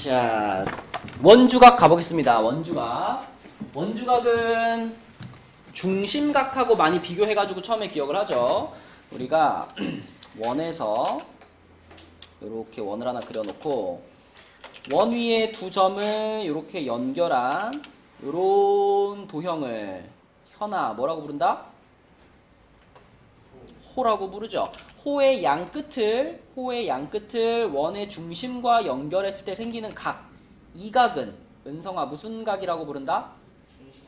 자, 원주각 가보겠습니다. 원주각은 중심각하고 많이 비교해가지고 처음에 기억을 하죠. 우리가 원에서 이렇게 원을 하나 그려놓고 원 위에 두 점을 이렇게 연결한 이런 도형을 현아 뭐라고 부른다? 호라고 부르죠. 호의 양끝을 원의 중심과 연결했을 때 생기는 각, 이 각은 은성아 무슨 각이라고 부른다?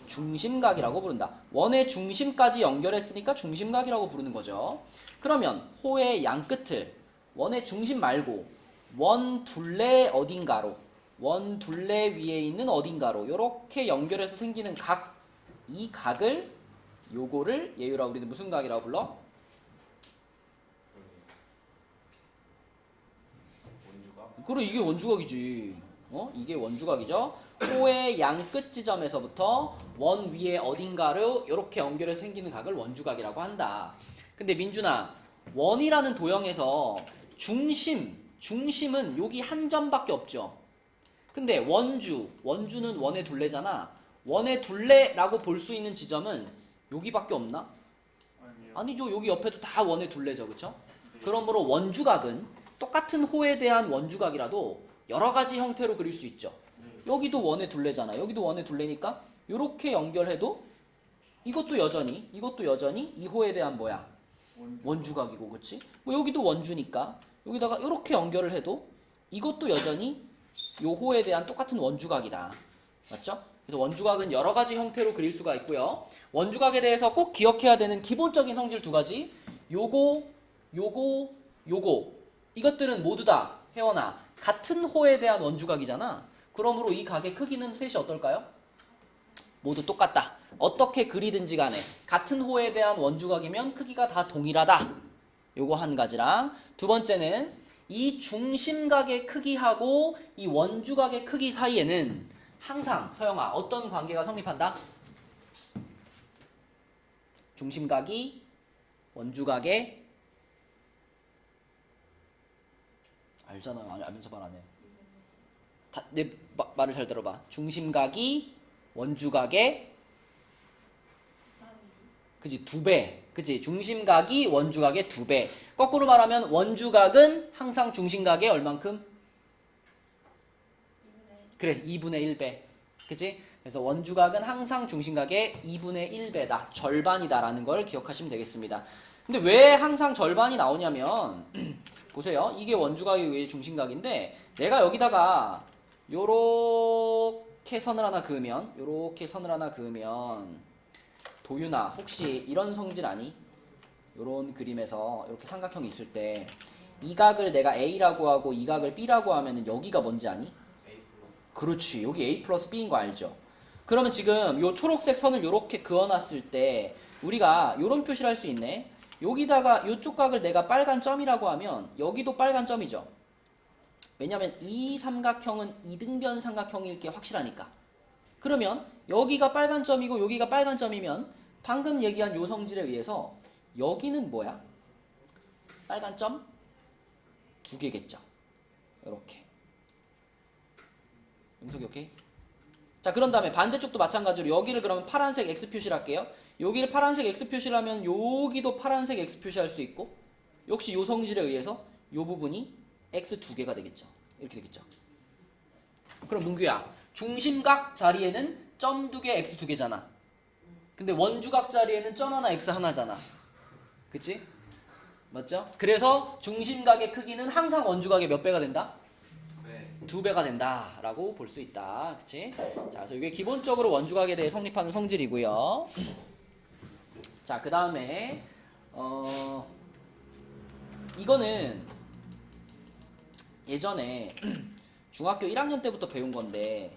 중심각이라고 부른다. 원의 중심까지 연결했으니까 중심각이라고 부르는 거죠. 그러면 호의 양끝을 원의 중심 말고 원 둘레 어딘가로, 원 둘레 위에 있는 어딘가로 이렇게 연결해서 생기는 각, 이 각을 요거를 예유라 우리는 무슨 각이라고 불러? 그래, 이게 원주각이지. 이게 원주각이죠. 호의 양끝 지점에서부터 원 위에 어딘가로 이렇게 연결해서 생기는 각을 원주각이라고 한다. 근데 민준아, 원이라는 도형에서 중심은 여기 한 점밖에 없죠. 근데 원주는 원의 둘레잖아. 원의 둘레라고 볼 수 있는 지점은 여기밖에 없나? 아니죠. 여기 옆에도 다 원의 둘레죠. 그쵸? 그러므로 원주각은 똑같은 호에 대한 원주각이라도 여러 가지 형태로 그릴 수 있죠. 여기도 원의 둘레잖아. 여기도 원의 둘레니까 이렇게 연결해도 이것도 여전히 이 호에 대한 뭐야? 원주각이고, 그치? 뭐 여기도 원주니까 여기다가 이렇게 연결을 해도 이것도 여전히 요 호에 대한 똑같은 원주각이다. 맞죠? 그래서 원주각은 여러 가지 형태로 그릴 수가 있고요. 원주각에 대해서 꼭 기억해야 되는 기본적인 성질 두 가지. 요거. 이것들은 모두 다 혜원아 같은 호에 대한 원주각이잖아. 그러므로 이 각의 크기는 셋이 어떨까요? 모두 똑같다. 어떻게 그리든지 간에 같은 호에 대한 원주각이면 크기가 다 동일하다. 요거 한 가지랑 두 번째는 이 중심각의 크기하고 이 원주각의 크기 사이에는 항상 서영아 어떤 관계가 성립한다? 중심각이 원주각의 알잖아. 알면서 말 안 해. 내 말을 잘 들어봐. 중심각이 원주각의 그지 2배. 그지? 중심각이 원주각의 2배. 거꾸로 말하면 원주각은 항상 중심각의 얼만큼? 그래, 2분의 1배. 그지? 그래서 원주각은 항상 중심각의 2분의 1배다. 절반이다라는 걸 기억하시면 되겠습니다. 근데 왜 항상 절반이 나오냐면 보세요. 이게 원주각의 위에 중심각인데 내가 여기다가 요렇게 선을 하나 그으면 도윤아 혹시 이런 성질 아니? 요런 그림에서 이렇게 삼각형이 있을 때 이 각을 내가 A라고 하고 이 각을 B라고 하면은 여기가 뭔지 아니? 그렇지. 여기 A 플러스 B인 거 알죠? 그러면 지금 요 초록색 선을 요렇게 그어놨을 때 우리가 요런 표시를 할 수 있네. 여기다가 요쪽 각을 내가 빨간 점이라고 하면 여기도 빨간 점이죠. 왜냐면 이 삼각형은 이등변 삼각형일 게 확실하니까. 그러면 여기가 빨간 점이고 여기가 빨간 점이면 방금 얘기한 요 성질에 의해서 여기는 뭐야? 빨간 점 2개겠죠. 이렇게. 응석이 오케이? 자, 그런 다음에 반대쪽도 마찬가지로 여기를 그러면 파란색 X 표시를 할게요. 여기를 파란색 X 표시를 하면 여기도 파란색 X 표시할 수 있고 역시 요 성질에 의해서 요 부분이 X 2개가 되겠죠. 이렇게 되겠죠. 그럼 문규야, 중심각 자리에는 점 2개 X 2개잖아. 근데 원주각 자리에는 점 하나 X 하나잖아. 그치? 맞죠? 그래서 중심각의 크기는 항상 원주각의 몇 배가 된다? 2배가 된다라고 볼 수 있다. 그치? 자, 그래서 이게 기본적으로 원주각에 대해 성립하는 성질이고요. 자, 그 다음에 이거는 예전에 중학교 1학년 때부터 배운 건데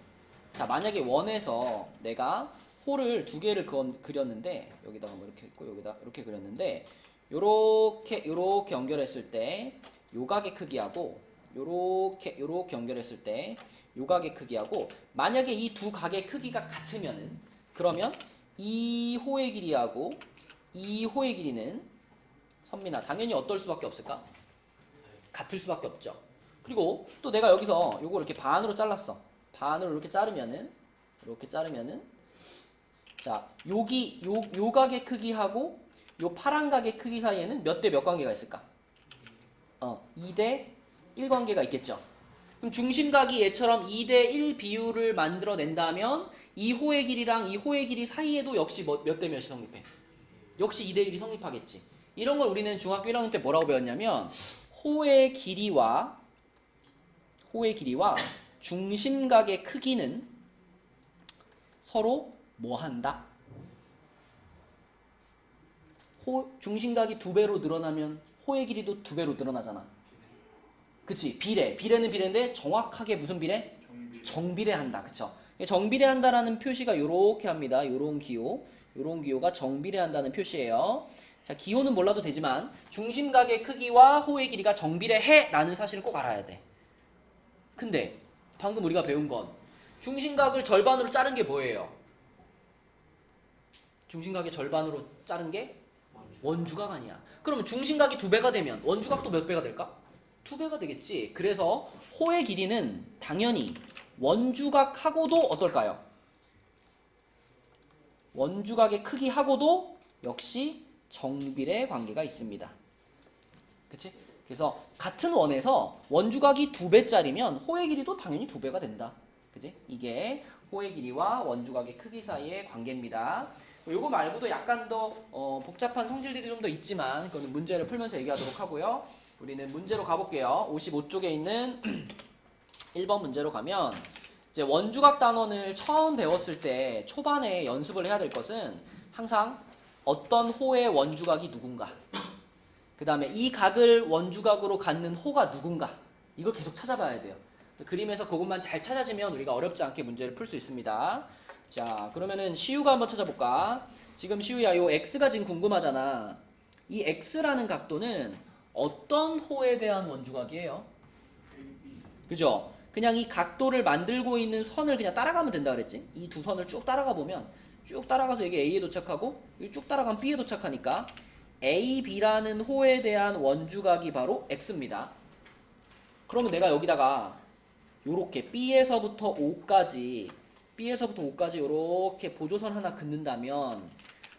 자, 만약에 원에서 내가 호를 2개를 그렸는데 여기다가 뭐 이렇게 했고 여기다 이렇게 그렸는데 요렇게 연결했을 때 요 각의 크기하고 요렇게 연결했을 때 요 각의 크기하고 만약에 이 두 각의 크기가 같으면은 그러면 이 호의 길이하고 이 호의 길이는 선민아 당연히 어떨 수밖에 없을까? 같을 수밖에 없죠. 그리고 또 내가 여기서 요거 이렇게 반으로 잘랐어. 반으로 이렇게 자르면은 자, 여기 요 각의 크기하고 요 파란 각의 크기 사이에는 몇 대 몇 관계가 있을까? 2대 1 관계가 있겠죠. 그럼 중심각이 얘처럼 2대 1 비율을 만들어낸다면 이 호의 길이랑 이 호의 길이 사이에도 역시 몇 대 몇이 성립해? 역시 2대 1이 성립하겠지. 이런 걸 우리는 중학교 1학년 때 뭐라고 배웠냐면 호의 길이와 중심각의 크기는 서로 뭐 한다? 중심각이 2배로 늘어나면 호의 길이도 2배로 늘어나잖아. 그치? 비례는 비례인데 정확하게 무슨 비례? 정비례한다. 그쵸? 정비례한다라는 표시가 요렇게 합니다. 요런 기호가 정비례한다는 표시예요. 자, 기호는 몰라도 되지만 중심각의 크기와 호의 길이가 정비례해 라는 사실을 꼭 알아야 돼. 근데 방금 우리가 배운 건 중심각을 절반으로 자른 게 뭐예요? 중심각의 절반으로 자른 게 원주각 아니야. 그러면 중심각이 2배가 되면 원주각도 몇 배가 될까? 2배가 되겠지. 그래서 호의 길이는 당연히 원주각하고도 어떨까요? 원주각의 크기하고도 역시 정비례 관계가 있습니다. 그치? 그래서 같은 원에서 원주각이 2배짜리면 호의 길이도 당연히 2배가 된다. 그치? 이게 호의 길이와 원주각의 크기 사이의 관계입니다. 요거 말고도 약간 더 복잡한 성질들이 좀 더 있지만 그거는 문제를 풀면서 얘기하도록 하고요. 우리는 문제로 가볼게요. 55쪽에 있는 1번 문제로 가면 이제 원주각 단원을 처음 배웠을 때 초반에 연습을 해야 될 것은 항상 어떤 호의 원주각이 누군가, 그 다음에 이 각을 원주각으로 갖는 호가 누군가, 이걸 계속 찾아봐야 돼요. 그림에서 그것만 잘 찾아지면 우리가 어렵지 않게 문제를 풀 수 있습니다. 자, 그러면은 시우가 한번 찾아볼까? 지금 시우야, 요 x가 지금 궁금하잖아. 이 x라는 각도는 어떤 호에 대한 원주각이에요? 그죠? 그냥 이 각도를 만들고 있는 선을 그냥 따라가면 된다 그랬지? 이 두 선을 쭉 따라가 보면 쭉 따라가서 이게 A에 도착하고 여기 쭉 따라가면 B에 도착하니까 A, B라는 호에 대한 원주각이 바로 X입니다. 그러면 내가 여기다가 요렇게 B에서부터 O까지 요렇게 보조선 하나 긋는다면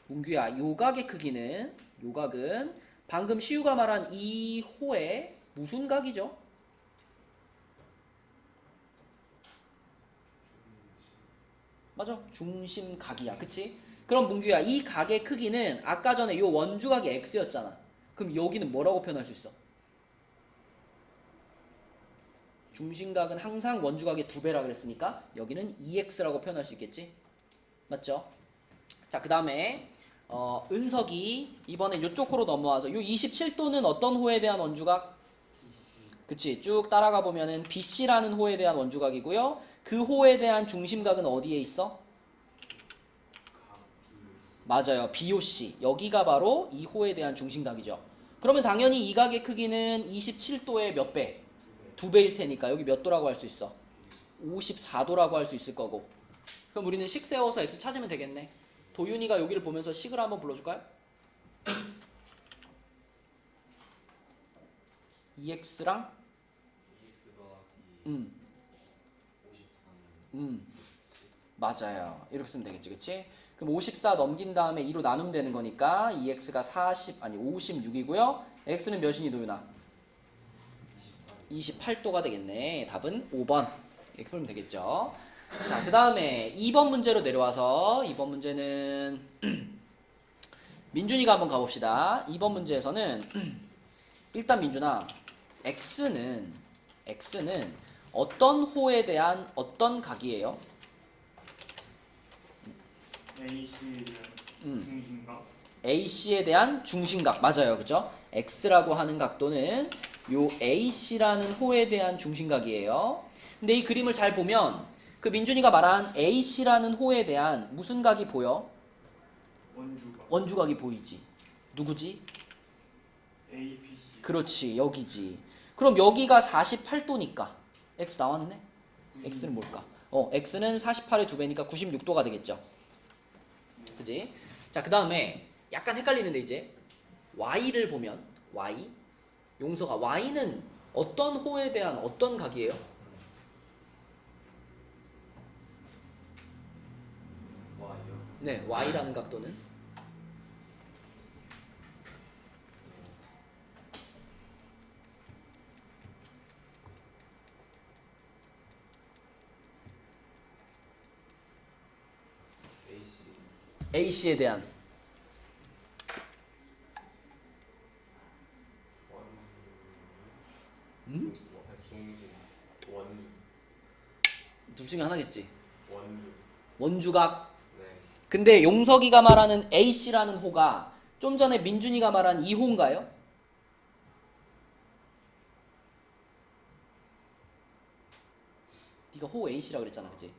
문규야, 요 각의 크기는, 요 각은 방금 시우가 말한 이 호의 무슨 각이죠? 맞아, 중심각이야. 그치? 그럼 문규야, 이 각의 크기는 아까 전에 요 원주각이 x였잖아. 그럼 여기는 뭐라고 표현할 수 있어? 중심각은 항상 원주각의 2배라 그랬으니까 여기는 2x라고 표현할 수 있겠지? 맞죠? 자, 그 다음에 은석이 이번에 요쪽 호로 넘어와서 요 27도는 어떤 호에 대한 원주각? 그치? 쭉 따라가 보면은 BC라는 호에 대한 원주각이고요. 그 호에 대한 중심각은 어디에 있어? 맞아요. BOC. 여기가 바로 이 호에 대한 중심각이죠. 그러면 당연히 이 각의 크기는 27도의 몇 배? 2배일 테니까 여기 몇 도라고 할 수 있어? 54도라고 할 수 있을 거고. 그럼 우리는 식 세워서 x 찾으면 되겠네. 도윤이가 여기를 보면서 식을 한번 불러줄까요? 2x랑 맞아요. 이렇게 쓰면 되겠지, 그치? 그럼 54 넘긴 다음에 2로 나누면 되는 거니까 2x가 56이고요. x는 몇이니 도윤아? 28도가 되겠네. 답은 5번. 이렇게 풀면 되겠죠. 자, 그 다음에 2번 문제로 내려와서 2번 문제는 민준이가 한번 가봅시다. 2번 문제에서는 일단 민준아, x는 어떤 호에 대한 어떤 각이에요? AC에 대한 중심각. AC에 대한 중심각. 맞아요. 그죠? X라고 하는 각도는 요 AC라는 호에 대한 중심각이에요. 근데 이 그림을 잘 보면 그 민준이가 말한 AC라는 호에 대한 무슨 각이 보여? 원주각이 보이지. 누구지? ABC. 그렇지. 여기지. 그럼 여기가 48도니까 X 나왔네? X는 뭘까? X는 48의 2배니까 96도가 되겠죠. 그지? 자, 그 다음에 약간 헷갈리는데 이제 Y를 보면 Y 용서가 Y는 어떤 호에 대한 어떤 각이에요? Y요. 네, y라는 각도는 AC AC에 대한 원 중심 원주 둘 중에 하나겠지. 원주. 원주각. 네. 근데 용석이가 말하는 AC라는 호가 좀 전에 민준이가 말한 이 호인가요? 네가 호 AC라고 그랬잖아, 그치?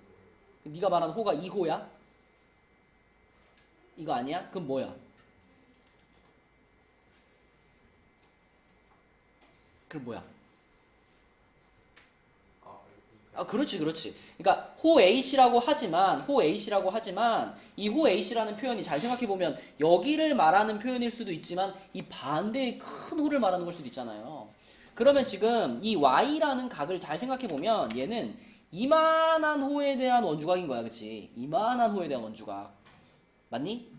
네가 말하는 호가 이 호야? 이거 아니야? 그럼 뭐야? 그럼 뭐야? 아, 그렇지, 그렇지. 그러니까 호 A씨라고 하지만 이 호 A씨라는 표현이 잘 생각해 보면 여기를 말하는 표현일 수도 있지만 이 반대의 큰 호를 말하는 걸 수도 있잖아요. 그러면 지금 이 Y라는 각을 잘 생각해 보면 얘는 이만한 호에 대한 원주각인 거야, 그렇지? 이만한 호에 대한 원주각. 맞니?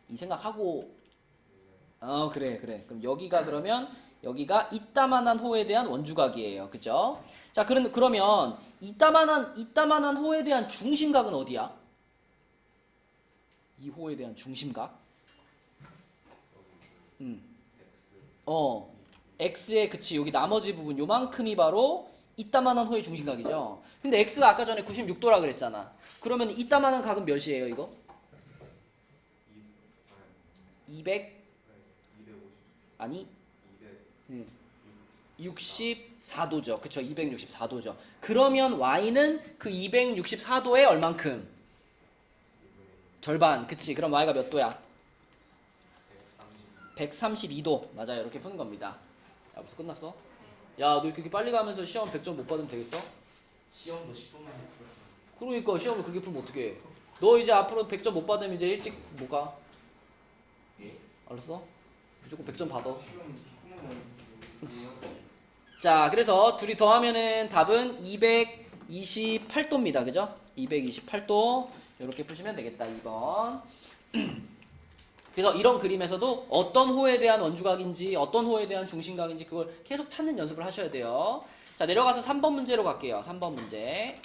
이 생각하고 그래. 그럼 여기가 그러면 여기가 이따만한 호에 대한 원주각이에요. 그죠? 자, 그러면 이따만한 호에 대한 중심각은 어디야? 이 호에 대한 중심각? x의 그치 여기 나머지 부분 요만큼이 바로 이따만한 호의 중심각이죠. 근데 x가 아까 전에 96도라 그랬잖아. 그러면 이따만한 각은 몇이에요, 이거? 200 아니 64도죠. 그쵸? 264도죠. 그러면 y는 그 264도의 얼만큼? 절반. 그치? 그럼 y가 몇 도야? 132도. 맞아요. 이렇게 푸는 겁니다. 야, 벌써 끝났어? 야, 너 이렇게 빨리 가면서 시험 100점 못 받으면 되겠어? 시험도 10분 만에 풀었어. 그러니까 시험을 그렇게 풀면 어떡해. 너 이제 앞으로 100점 못 받으면 이제 일찍 못 가. 예? 알았어? 무조건 100점 받아. 시험 10분 만에 풀었어. 자, 그래서 둘이 더하면은 답은 228도입니다. 그죠? 228도. 이렇게 푸시면 되겠다. 2번. 그래서 이런 그림에서도 어떤 호에 대한 원주각인지 어떤 호에 대한 중심각인지 그걸 계속 찾는 연습을 하셔야 돼요. 자, 내려가서 3번 문제로 갈게요. 3번 문제.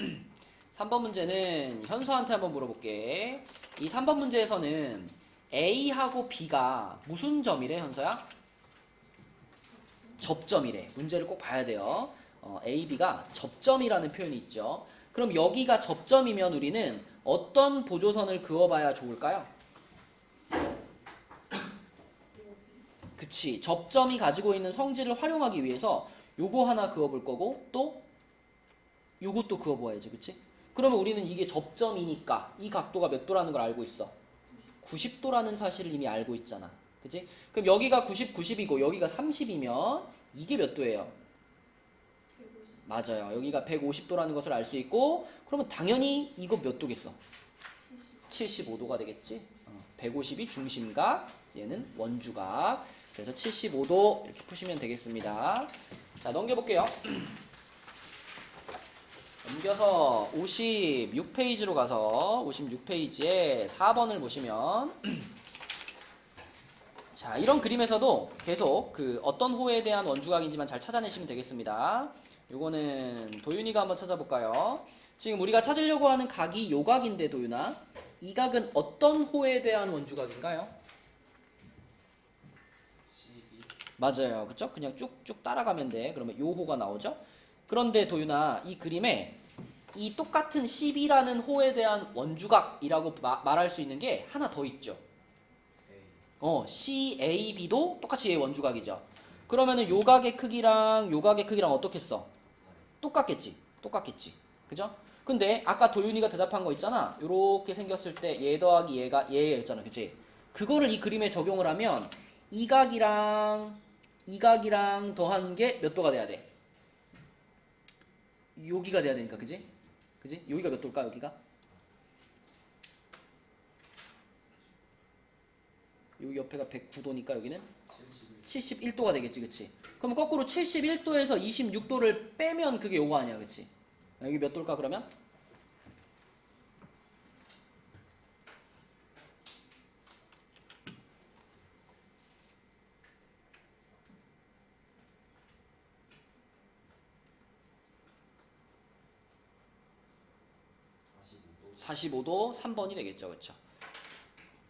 3번 문제는 현서한테 한번 물어볼게. 이 3번 문제에서는 A하고 B가 무슨 점이래, 현서야? 접점이래. 문제를 꼭 봐야 돼요. A, B가 접점이라는 표현이 있죠. 그럼 여기가 접점이면 우리는 어떤 보조선을 그어봐야 좋을까요? 그치. 접점이 가지고 있는 성질을 활용하기 위해서 요거 하나 그어볼 거고 또 요것도 그어봐야지. 그치? 그러면 우리는 이게 접점이니까 이 각도가 몇 도라는 걸 알고 있어. 90도라는 사실을 이미 알고 있잖아. 그치? 그럼 여기가 90, 90이고 여기가 30이면 이게 몇 도예요? 150. 맞아요. 여기가 150도라는 것을 알 수 있고 그러면 당연히 이거 몇 도겠어? 75도가 되겠지? 150이 중심각, 얘는 원주각. 그래서 75도 이렇게 푸시면 되겠습니다. 자, 넘겨볼게요. 넘겨서 56페이지로 가서 56페이지에 4번을 보시면 자, 이런 그림에서도 계속 그 어떤 호에 대한 원주각인지만 잘 찾아내시면 되겠습니다. 요거는 도윤이가 한번 찾아볼까요? 지금 우리가 찾으려고 하는 각이 요 각인데 도윤아, 이 각은 어떤 호에 대한 원주각인가요? 12. 맞아요. 그쵸? 그냥 쭉쭉 따라가면 돼. 그러면 요 호가 나오죠? 그런데 도윤아, 이 그림에 이 똑같은 10이라는 호에 대한 원주각이라고 말할 수 있는 게 하나 더 있죠. CAB도 똑같이 얘 원주각이죠. 그러면은 요 각의 크기랑 요 각의 크기랑 어떻겠어? 똑같겠지. 그죠? 근데 아까 도윤이가 대답한 거 있잖아. 요렇게 생겼을 때 얘 더하기 얘가 얘였잖아. 그치? 그거를 이 그림에 적용을 하면 이 각이랑 더한 게 몇 도가 돼야 돼? 여기가 돼야 되니까. 그지? 여기가 몇 도일까? 여기가? 여기 옆에가 109도니까 여기는 71도가 되겠지. 그치? 그럼 거꾸로 71도에서 26도를 빼면 그게 요거 아니야, 그치? 여기 몇 도일까 그러면? 사십오 45도 3번이 되겠죠. 그렇죠?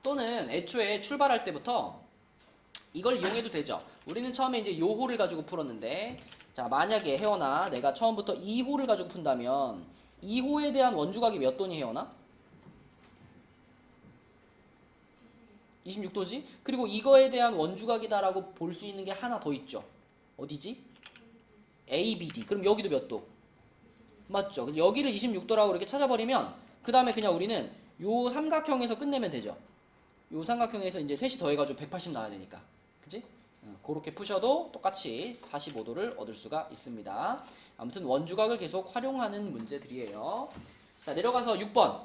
또는 애초에 출발할 때부터 이걸 이용해도 되죠. 우리는 처음에 이제 요 호를 가지고 풀었는데 자, 만약에 혜원아 내가 처음부터 이 호를 가지고 푼다면 이 호에 대한 원주각이 몇 도니 혜원아? 26도지? 그리고 이거에 대한 원주각이다라고 볼 수 있는 게 하나 더 있죠. 어디지? ABD. 그럼 여기도 몇 도? 맞죠? 그래서 여기를 26도라고 이렇게 찾아버리면 그 다음에 그냥 우리는 요 삼각형에서 끝내면 되죠. 요 삼각형에서 이제 셋이 더해가지고 180 나와야 되니까. 그치? 그렇게 푸셔도 똑같이 45도를 얻을 수가 있습니다. 아무튼 원주각을 계속 활용하는 문제들이에요. 자, 내려가서 6번.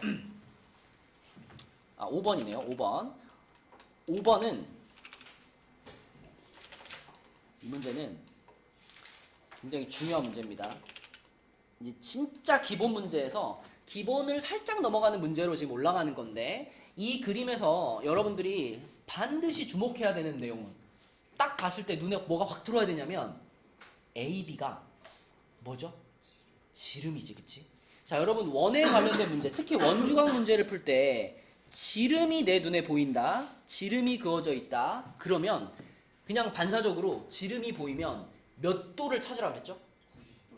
아, 5번이네요. 5번. 5번은 이 문제는 굉장히 중요한 문제입니다. 이제 진짜 기본 문제에서 기본을 살짝 넘어가는 문제로 지금 올라가는 건데 이 그림에서 여러분들이 반드시 주목해야 되는 내용은 딱 봤을 때 눈에 뭐가 확 들어와야 되냐면 AB가 뭐죠? 지름이지, 그치? 자, 여러분 원에 관련된 문제, 특히 원주각 문제를 풀 때 지름이 내 눈에 보인다, 지름이 그어져 있다, 그러면 그냥 반사적으로 지름이 보이면 몇 도를 찾으라 그랬죠?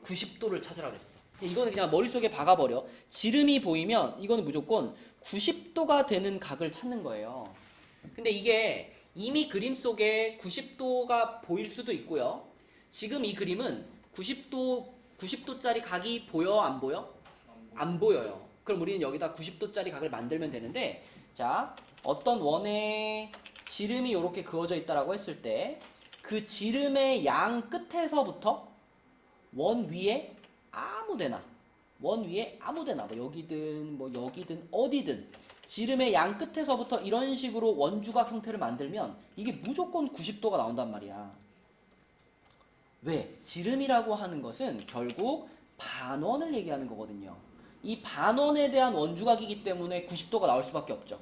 90도를 찾으라 그랬어. 이거는 그냥 머릿속에 박아버려. 지름이 보이면 이거는 무조건 90도가 되는 각을 찾는 거예요. 근데 이게 이미 그림 속에 90도가 보일 수도 있고요. 지금 이 그림은 90도짜리 각이 보여, 안 보여? 안 보여요. 그럼 우리는 여기다 90도짜리 각을 만들면 되는데, 자, 어떤 원에 지름이 이렇게 그어져 있다라고 했을 때 그 지름의 양 끝에서부터 원 위에 아무데나 뭐 여기든 뭐 여기든 어디든 지름의 양 끝에서부터 이런 식으로 원주각 형태를 만들면 이게 무조건 90도가 나온단 말이야. 왜? 지름이라고 하는 것은 결국 반원을 얘기하는 거거든요. 이 반원에 대한 원주각이기 때문에 90도가 나올 수밖에 없죠.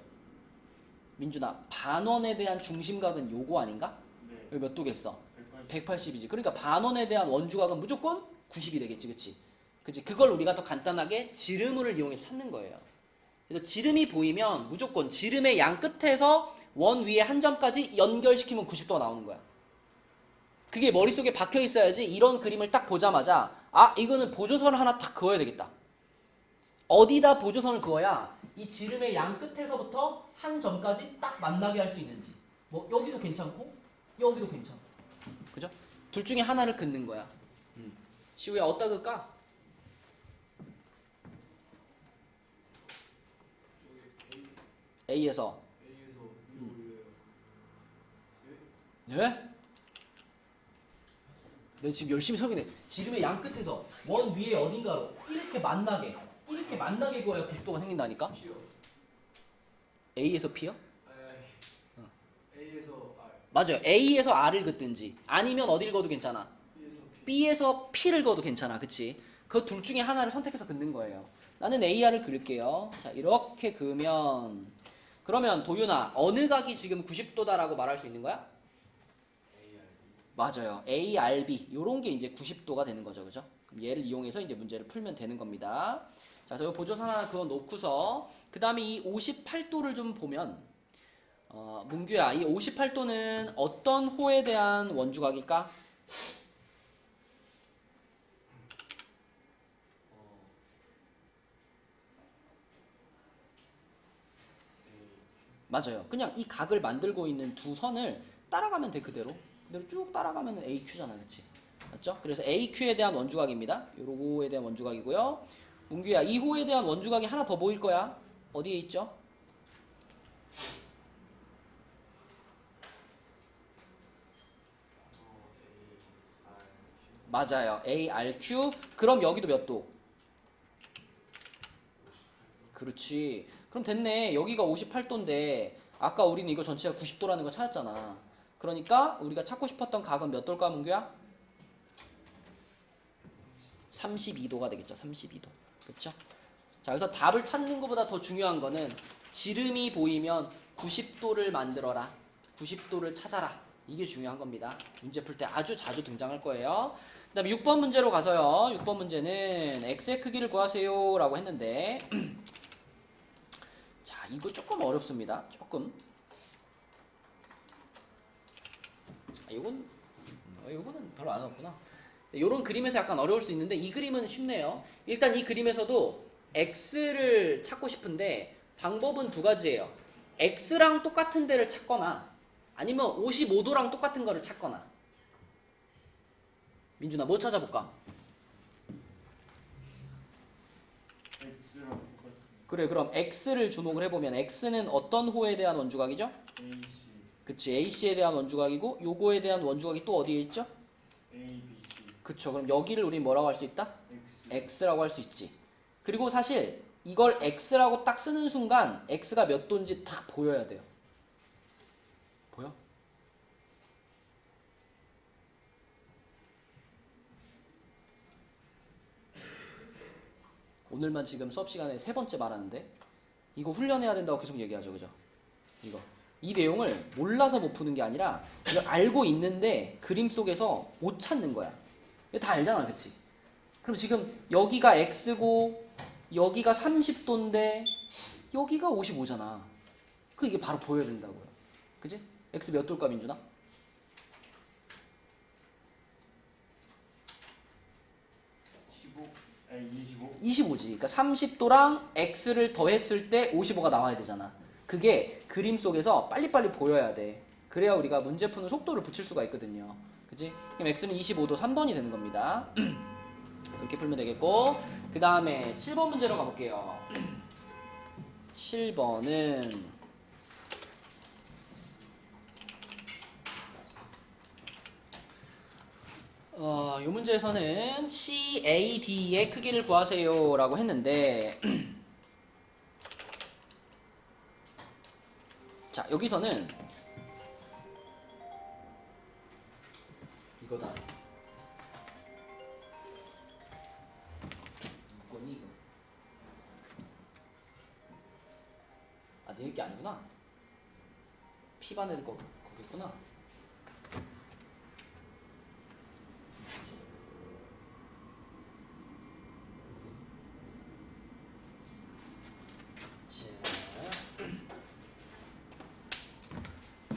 민준아, 반원에 대한 중심각은 요거 아닌가? 네. 여기 몇 도겠어? 180. 180이지. 그러니까 반원에 대한 원주각은 무조건 90이 되겠지, 그치? 그치? 그걸 우리가 더 간단하게 지름을 이용해서 찾는 거예요. 그래서 지름이 보이면 무조건 지름의 양 끝에서 원 위에 한 점까지 연결시키면 90도가 나오는 거야. 그게 머릿속에 박혀 있어야지 이런 그림을 딱 보자마자 아, 이거는 보조선을 하나 딱 그어야 되겠다. 어디다 보조선을 그어야 이 지름의 양 끝에서부터 한 점까지 딱 만나게 할 수 있는지. 뭐 여기도 괜찮고 여기도 괜찮고. 그죠? 둘 중에 하나를 긋는 거야. 시우야, 어디다 그을까? A에서 위로 올려요. 예? 내가 지금 열심히 설계해. 지름의 양 끝에서 원 위에 어딘가로 이렇게 만나게 그어야 90도가 생긴다니까? P요. A에서 P요? A에서 R. 맞아요. A에서 R을 긋든지 아니면 어딜 그어도 괜찮아. B에서 P를 그어도 괜찮아. 그치? 그 둘 중에 하나를 선택해서 긋는 거예요. 나는 AR을 그릴게요. 자, 이렇게 그으면 그러면 도윤아, 어느 각이 지금 90도다라고 말할 수 있는 거야? 맞아요. ARB 요런 게 이제 90도가 되는 거죠. 그죠? 그럼 얘를 이용해서 이제 문제를 풀면 되는 겁니다. 자, 저 보조선 하나 그어 놓고서 그다음에 이 58도를 좀 보면 문규야, 이 58도는 어떤 호에 대한 원주각일까? 맞아요. 그냥 이 각을 만들고 있는 두 선을 따라가면 돼. 그대로 쭉 따라가면 AQ잖아. 그치? 맞죠? 그래서 AQ에 대한 원주각입니다. 요거에 대한 원주각이고요. 문규야, 이 호에 대한 원주각이 하나 더 보일 거야. 어디에 있죠? 맞아요. ARQ. 그럼 여기도 몇 도? 그렇지. 그럼 됐네. 여기가 58도인데 아까 우리는 이거 전체가 90도라는 거 찾았잖아. 그러니까 우리가 찾고 싶었던 각은 몇 도일까, 문규야? 32도가 되겠죠. 32도. 그렇죠? 자, 그래서 답을 찾는 것보다 더 중요한 거는 지름이 보이면 90도를 만들어라. 90도를 찾아라. 이게 중요한 겁니다. 문제 풀 때 아주 자주 등장할 거예요. 그 다음에 6번 문제로 가서요. 6번 문제는 x의 크기를 구하세요 라고 했는데 자, 이거 조금 어렵습니다. 조금. 요거는 별로 안 어렵구나. 요런 그림에서 약간 어려울 수 있는데 이 그림은 쉽네요. 일단 이 그림에서도 x를 찾고 싶은데 방법은 두 가지예요. x랑 똑같은 데를 찾거나 아니면 55도랑 똑같은 거를 찾거나. 민준아, 뭐 찾아볼까? X랑 똑같은 그래, 그럼 x를 주목을 해보면 x는 어떤 호에 대한 원주각이죠? AC, 그치, AC에 대한 원주각이고 요거에 대한 원주각이 또 어디에 있죠? ABC, 그쵸, 그럼 여기를 우리 뭐라고 할 수 있다? X, x라고 할 수 있지. 그리고 사실 이걸 x라고 딱 쓰는 순간 x가 몇 도인지 딱 보여야 돼요. 보여? 오늘만 지금 수업 시간에 3번째 말하는데 이거 훈련해야 된다고 계속 얘기하죠. 그죠? 이거. 이 내용을 몰라서 못 푸는 게 아니라 이걸 알고 있는데 그림 속에서 못 찾는 거야. 이거 다 알잖아. 그치? 그럼 지금 여기가 x고 여기가 30도인데 여기가 55잖아. 그 이게 바로 보여야 된다고요. 그치? x 몇 도일까 민준아? 15, 아니 25, 25지. 그러니까 30도랑 x를 더했을 때 55가 나와야 되잖아. 그게 그림 속에서 빨리빨리 보여야 돼. 그래야 우리가 문제 푸는 속도를 붙일 수가 있거든요. 그치? 그럼 x는 25도 3번이 되는 겁니다. 이렇게 풀면 되겠고, 그 다음에 7번 문제로 가볼게요. 7번은 이 문제에서는 CAD의 크기를 구하세요 라고 했는데 자, 여기서는 이거다. 누구니 이거? 아, 네 게 아니구나. 피반에 거겠구나.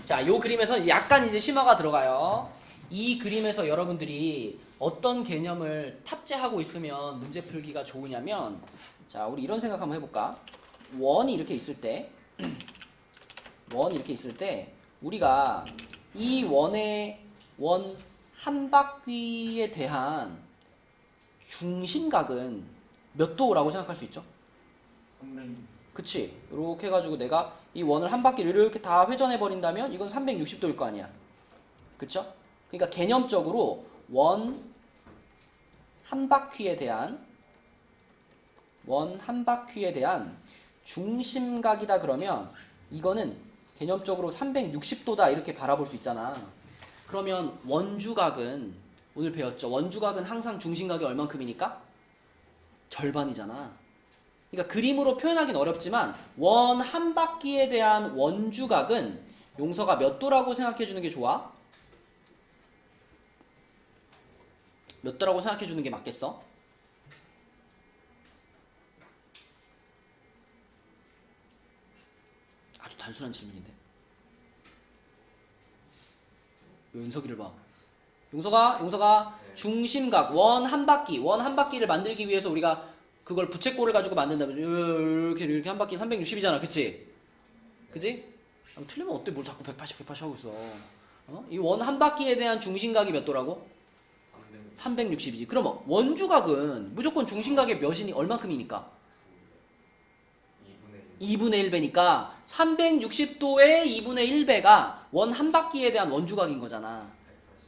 자, 요 그림에서 약간 이제 심화가 들어가요. 이 그림에서 여러분들이 어떤 개념을 탑재하고 있으면 문제 풀기가 좋으냐면, 자, 우리 이런 생각 한번 해볼까? 원이 이렇게 있을 때, 우리가 이 원 한 바퀴에 대한 중심각은 몇 도라고 생각할 수 있죠? 300, 그치? 이렇게 해가지고 내가 이 원을 한 바퀴를 이렇게 다 회전해 버린다면 이건 360도일 거 아니야. 그쵸? 그러니까 개념적으로 원 한 바퀴에 대한 중심각이다 그러면 이거는 개념적으로 360도다 이렇게 바라볼 수 있잖아. 그러면 원주각은 오늘 배웠죠. 원주각은 항상 중심각이 얼만큼이니까? 절반이잖아. 그러니까 그림으로 표현하기는 어렵지만 원 한 바퀴에 대한 원주각은 용서가 몇 도라고 생각해 주는 게 좋아? 몇 도라고 생각해 주는 게 맞겠어? 아주 단순한 질문인데. 요 윤석이를 봐. 용서가 중심각 원 한 바퀴를 만들기 위해서 우리가 그걸 부채꼴을 가지고 만든다면 이렇게 한 바퀴 360이잖아. 그치? 틀리면 어때? 뭘 자꾸 180 하고 있어. 이 원 한 바퀴에 대한 중심각이 몇 도라고? 360이지. 그러면 원주각은 무조건 중심각의 몇이니 얼만큼이니까? 2분의 1배니까 360도의 2분의 1배가 원 한 바퀴에 대한 원주각인 거잖아.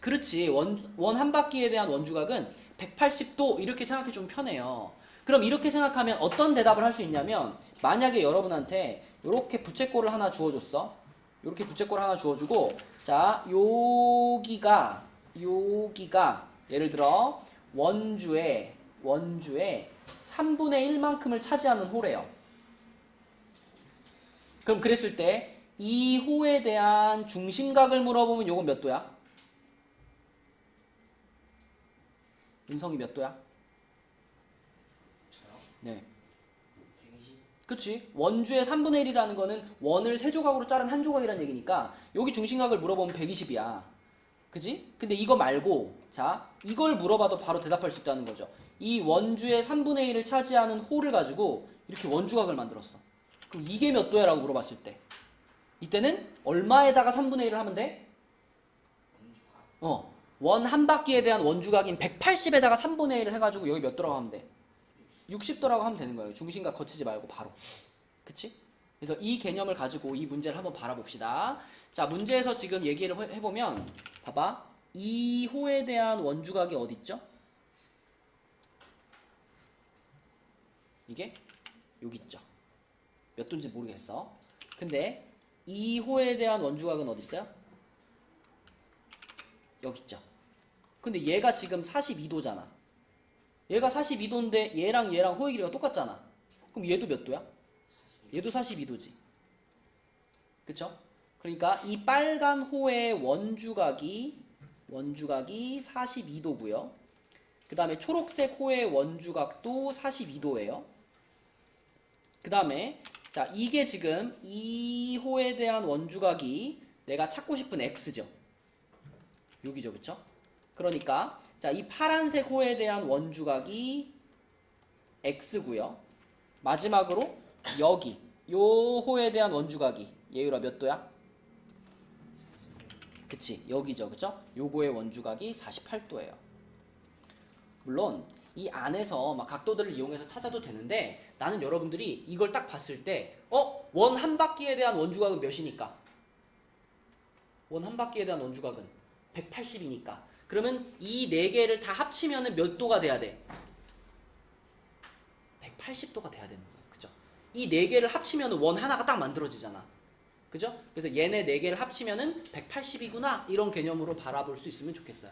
그렇지. 원 한 바퀴에 대한 원주각은 180도 이렇게 생각해 주면 편해요. 그럼 이렇게 생각하면 어떤 대답을 할 수 있냐면 만약에 여러분한테 이렇게 부채꼴을 하나 주어줬어. 이렇게 부채꼴을 하나 주어주고 자, 여기가 예를 들어 원주의 원주의 3분의 1만큼을 차지하는 호래요. 그럼 그랬을 때 이 호에 대한 중심각을 물어보면 요건 몇 도야? 윤성이 몇 도야? 저요? 네. 120. 그치? 원주의 3분의 1이라는 거는 원을 세 조각으로 자른 한 조각이라는 얘기니까 여기 중심각을 물어보면 120이야. 그치? 근데 이거 말고 자 이걸 물어봐도 바로 대답할 수 있다는 거죠. 이 원주의 3분의 1을 차지하는 호를 가지고 이렇게 원주각을 만들었어. 그럼 이게 몇 도야? 라고 물어봤을 때 이때는 얼마에다가 3분의 1을 하면 돼? 원주가. 원 한 바퀴에 대한 원주각인 180에다가 3분의 1을 해가지고 여기 몇 도라고 하면 돼? 60도라고 하면 되는 거예요. 중심각 거치지 말고 바로. 그치? 그래서 이 개념을 가지고 이 문제를 한번 바라봅시다. 자, 문제에서 지금 얘기를 해보면 봐봐. 이 호에 대한 원주각이 어디 있죠? 이게 여기 있죠. 몇 도인지 모르겠어. 근데 이 호에 대한 원주각은 어디 있어요? 여기 있죠. 근데 얘가 지금 42도잖아. 얘가 42도인데 얘랑 호의 길이가 똑같잖아. 그럼 얘도 몇 도야? 얘도 42도지. 그쵸? 그러니까 이 빨간 호의 원주각이 42도고요. 그 다음에 초록색 호의 원주각도 42도예요. 그 다음에 자 이게 지금 이 호에 대한 원주각이 내가 찾고 싶은 x죠. 여기죠. 그쵸? 그러니까 자 이 파란색 호에 대한 원주각이 x고요. 마지막으로 여기 요 호에 대한 원주각이 예율아 몇 도야? 그치 여기죠. 그쵸? 요거의 원주각이 48도예요. 물론 이 안에서 막 각도들을 이용해서 찾아도 되는데 나는 여러분들이 이걸 딱 봤을 때 원 한 바퀴에 대한 원주각은 몇이니까? 원 한 바퀴에 대한 원주각은 180이니까 그러면 이 네 개를 다 합치면은 몇 도가 돼야 돼? 180도가 돼야 되는 거예요. 그죠? 이 네 개를 합치면은 원 하나가 딱 만들어지잖아. 그죠? 그래서 얘네 네 개를 합치면은 180이구나 이런 개념으로 바라볼 수 있으면 좋겠어요.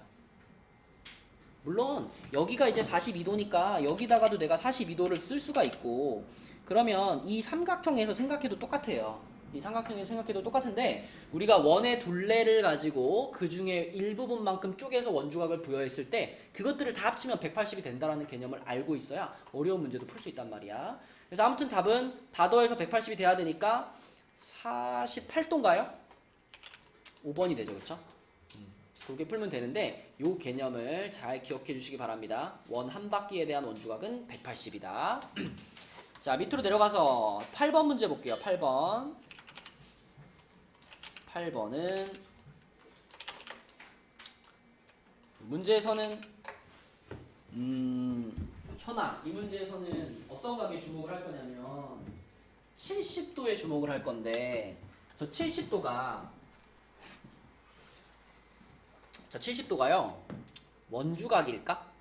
물론 여기가 이제 42도니까 여기다가도 내가 42도를 쓸 수가 있고 그러면 이 삼각형에서 생각해도 똑같아요. 이 삼각형에서 생각해도 똑같은데 우리가 원의 둘레를 가지고 그 중에 일부분만큼 쪼개서 원주각을 부여했을 때 그것들을 다 합치면 180이 된다라는 개념을 알고 있어야 어려운 문제도 풀 수 있단 말이야. 그래서 아무튼 답은 다 더해서 180이 돼야 되니까 48도인가요? 5번이 되죠. 그쵸? 그렇게 풀면 되는데 이 개념을 잘 기억해 주시기 바랍니다. 원 한 바퀴에 대한 원주각은 180이다. 자 밑으로 내려가서 8번 문제 볼게요. 8번은 문제에서는 현아 이 문제에서는 어떤 각에 주목을 할 거냐면 70도에 주목을 할 건데 저 70도가요 원주각일까?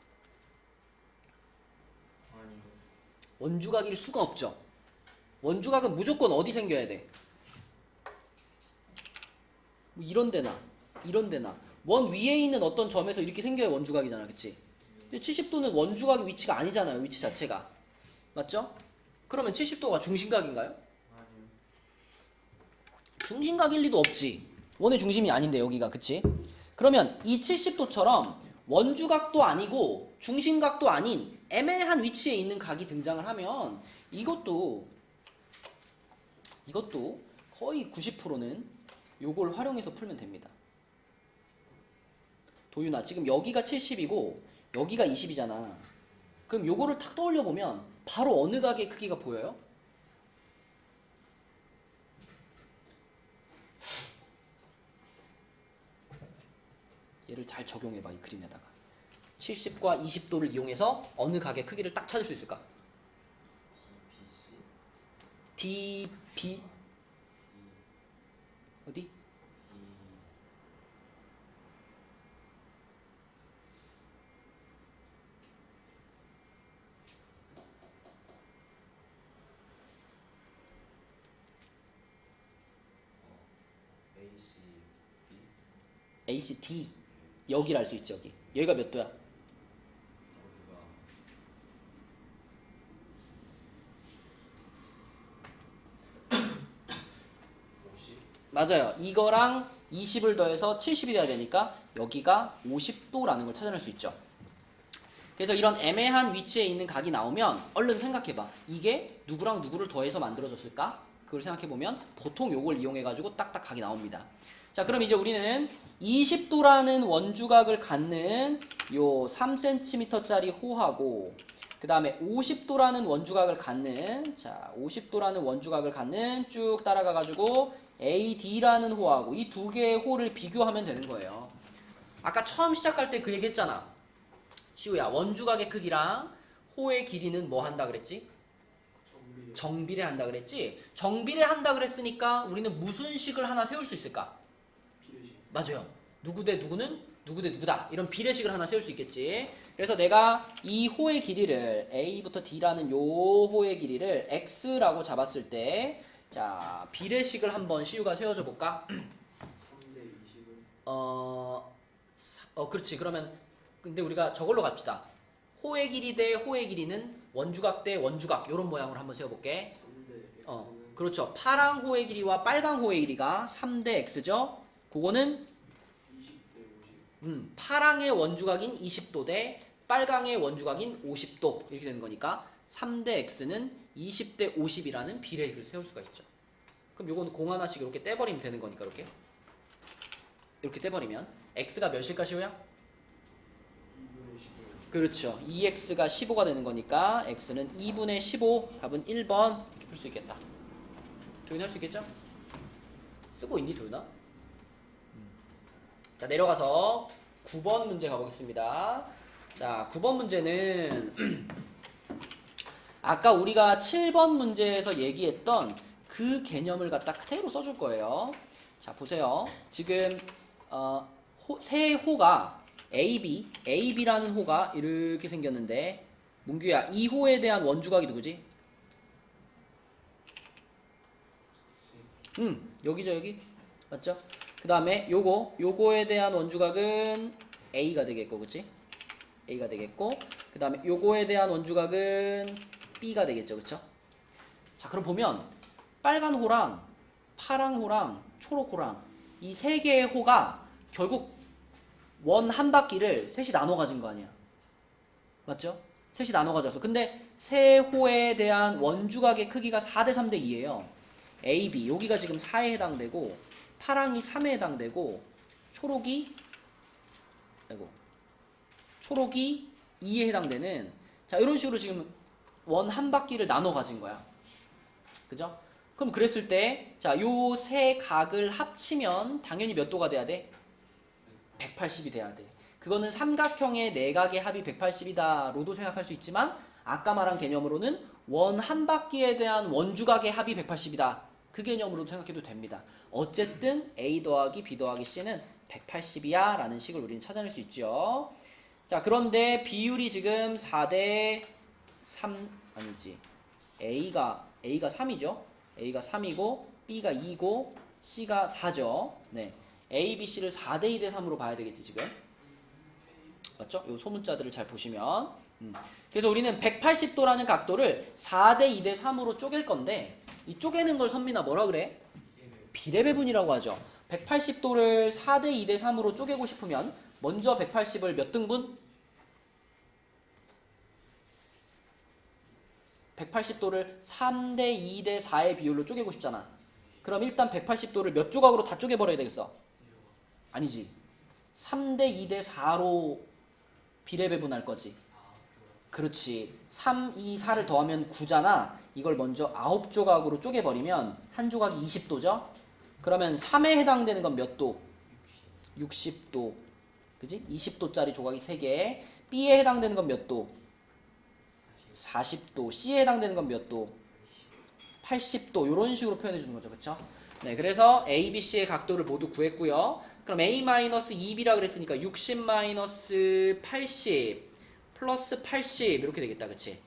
아니요. 원주각일 수가 없죠. 원주각은 무조건 어디 생겨야 돼? 뭐 이런 데나 원 위에 있는 어떤 점에서 이렇게 생겨야 원주각이잖아. 그치? 근데 70도는 원주각의 위치가 아니잖아요. 위치 자체가. 맞죠? 그러면 70도가 중심각인가요? 아니요. 중심각일 리도 없지. 원의 중심이 아닌데 여기가. 그치? 그러면 이 70도처럼 원주각도 아니고 중심각도 아닌 애매한 위치에 있는 각이 등장을 하면 이것도 거의 90%는 요걸 활용해서 풀면 됩니다. 도윤아 지금 여기가 70이고 여기가 20이잖아. 그럼 요거를 탁 떠올려 보면 바로 어느 각의 크기가 보여요? 얘를 잘 적용해봐 이 그림에다가 70과 20도를 이용해서 어느 각의 크기를 딱 찾을 수 있을까? DBC. D, B 어디? ACB. ACD 여기를 알 수 있지. 여기가 몇 도야? 여기가 맞아요. 이거랑 20을 더해서 70이 돼야 되니까 여기가 50도라는 걸 찾아낼 수 있죠. 그래서 이런 애매한 위치에 있는 각이 나오면 얼른 생각해봐. 이게 누구랑 누구를 더해서 만들어졌을까? 그걸 생각해보면 보통 요걸 이용해가지고 딱딱 각이 나옵니다. 자, 그럼 이제 우리는 20도라는 원주각을 갖는 요 3cm짜리 호하고 그 다음에 50도라는 원주각을 갖는 50도라는 원주각을 갖는 쭉 따라가가지고 AD라는 호하고 이 두 개의 호를 비교하면 되는 거예요. 아까 처음 시작할 때 그 얘기 했잖아. 시우야, 원주각의 크기랑 호의 길이는 뭐 한다 그랬지? 정비례 한다 그랬지? 정비례 한다 그랬으니까 우리는 무슨 식을 하나 세울 수 있을까? 맞아요. 누구 대 누구는 누구 대 누구다. 이런 비례식을 하나 세울 수 있겠지. 그래서 내가 이 호의 길이를 A부터 D라는 요 호의 길이를 X라고 잡았을 때 자, 비례식을 한번 시우가 세워줘 볼까? 3대 20은 그렇지. 그러면 근데 우리가 저걸로 갑시다. 호의 길이 대 호의 길이는 원주각 대 원주각 요런 모양으로 한번 세워볼게. 3대 X는 그렇죠. 파랑 호의 길이와 빨강 호의 길이가 3대 X죠. 그거는 20대 50. 파랑의 원주각인 20도 대 빨강의 원주각인 50도 이렇게 되는 거니까 3대 X는 20대 50이라는 비례식을 세울 수가 있죠. 그럼 요거는 공 하나씩 이렇게 떼버리면 되는 거니까 이렇게 떼버리면 X가 몇일까 시호야? 2분의 15. 그렇죠. 2X가 15가 되는 거니까 X는 2분의 15 답은 1번 이렇게 풀 수 있겠다. 도윤이 할 수 있겠죠? 쓰고 있니 도윤아? 자, 내려가서 9번 문제 가보겠습니다. 자, 9번 문제는 아까 우리가 7번 문제에서 얘기했던 그 개념을 갖다 그대로 써줄 거예요. 자, 보세요. 지금 세 호가 AB라는 호가 이렇게 생겼는데 문규야, 이 호에 대한 원주각이 누구지? 여기죠, 여기. 맞죠? 그 다음에 요거에 대한 원주각은 A가 되겠고, 그치? A가 되겠고, 그 다음에 요거에 대한 원주각은 B가 되겠죠, 그쵸? 자, 그럼 보면 빨간 호랑 파랑 호랑 초록 호랑 이 세 개의 호가 결국 원 한 바퀴를 셋이 나눠 가진 거 아니야. 맞죠? 셋이 나눠 가져서. 근데 세 호에 대한 원주각의 크기가 4대 3대 2예요. AB 여기가 지금 4에 해당되고 파랑이 3에 해당되고 초록이 2에 해당되는 자, 이런 식으로 지금 원 한 바퀴를 나눠 가진 거야. 그죠? 그럼 그랬을 때 자, 요 세 각을 합치면 당연히 몇 도가 돼야 돼? 180이 돼야 돼. 그거는 삼각형의 내각의 합이 180이다로도 생각할 수 있지만 아까 말한 개념으로는 원 한 바퀴에 대한 원주각의 합이 180이다. 그 개념으로도 생각해도 됩니다. 어쨌든 A 더하기 B 더하기 C는 180이야 라는 식을 우리는 찾아낼 수 있죠. 자, 그런데 비율이 지금 4대 3 아니지. A가 3이죠. A가 3이고 B가 2고 C가 4죠. 네. A, B, C를 4대 2대 3으로 봐야 되겠지 지금. 맞죠? 요 소문자들을 잘 보시면. 그래서 우리는 180도라는 각도를 4대 2대 3으로 쪼갤 건데 이 쪼개는 걸 선민아 뭐라 그래? 비례배분이라고 하죠. 180도를 4대 2대 3으로 쪼개고 싶으면 먼저 180을 몇 등분? 180도를 3대 2대 4의 비율로 쪼개고 싶잖아. 그럼 일단 180도를 몇 조각으로 다 쪼개버려야 되겠어? 아니지. 3대 2대 4로 비례배분할 거지. 그렇지. 3, 2, 4를 더하면 9잖아. 이걸 먼저 9조각으로 쪼개버리면 한 조각이 20도죠? 그러면 3에 해당되는 건 몇 도? 60도. 그지? 20도짜리 조각이 3개. B에 해당되는 건 몇 도? 40도. C에 해당되는 건 몇 도? 80도. 이런 식으로 표현해 주는 거죠. 그쵸? 네, 그래서 A, B, C의 각도를 모두 구했고요. 그럼 A-2B라 그랬으니까 60-80 플러스 80 이렇게 되겠다. 그치?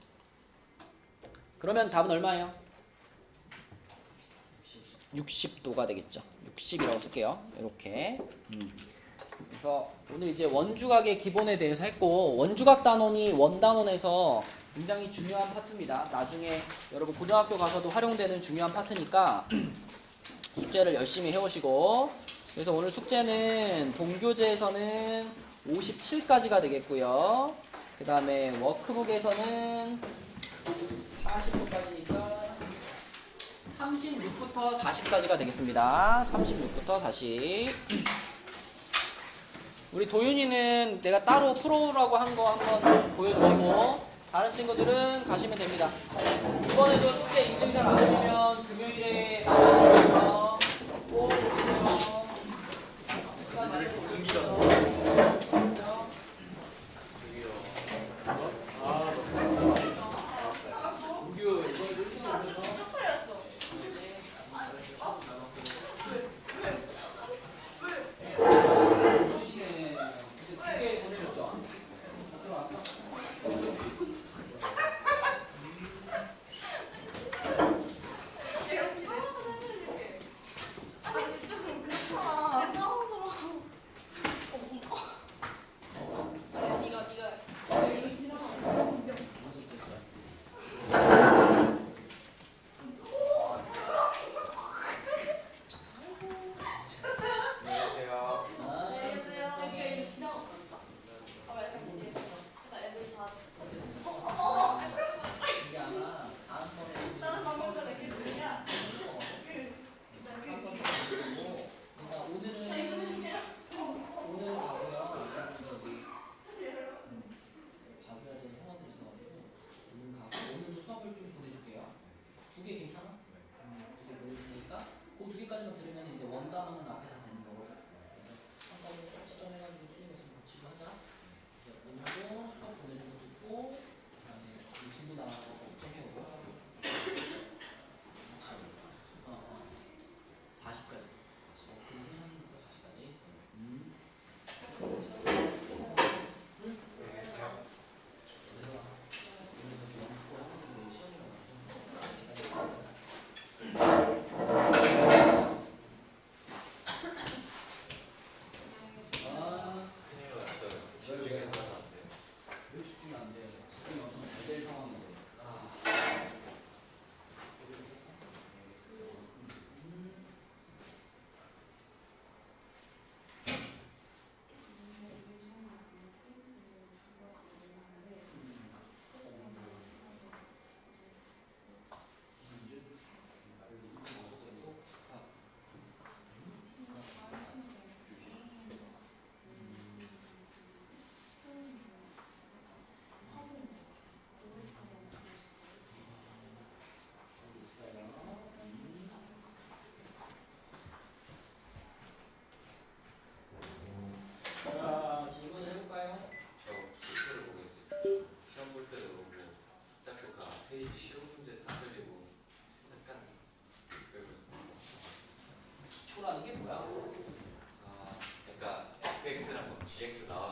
그러면 답은 얼마예요? 60도가 되겠죠. 60이라고 쓸게요. 이렇게. 그래서 오늘 이제 원주각의 기본에 대해서 했고 원주각 단원이 원단원에서 굉장히 중요한 파트입니다. 나중에 여러분 고등학교 가서도 활용되는 중요한 파트니까 숙제를 열심히 해오시고, 그래서 오늘 숙제는 본교재에서는 57까지가 되겠고요. 그 다음에 워크북에서는 40분까지니까 36부터 40까지가 되겠습니다. 36부터 40. 우리 도윤이는 내가 따로 프로라고 한 거 한번 보여주시고, 다른 친구들은 가시면 됩니다. 이번에도 숙제 인증 잘 안 해주면 금요일에 나가서 꼭 보세요. 시간 많이 보세요. GX랑 GX 나와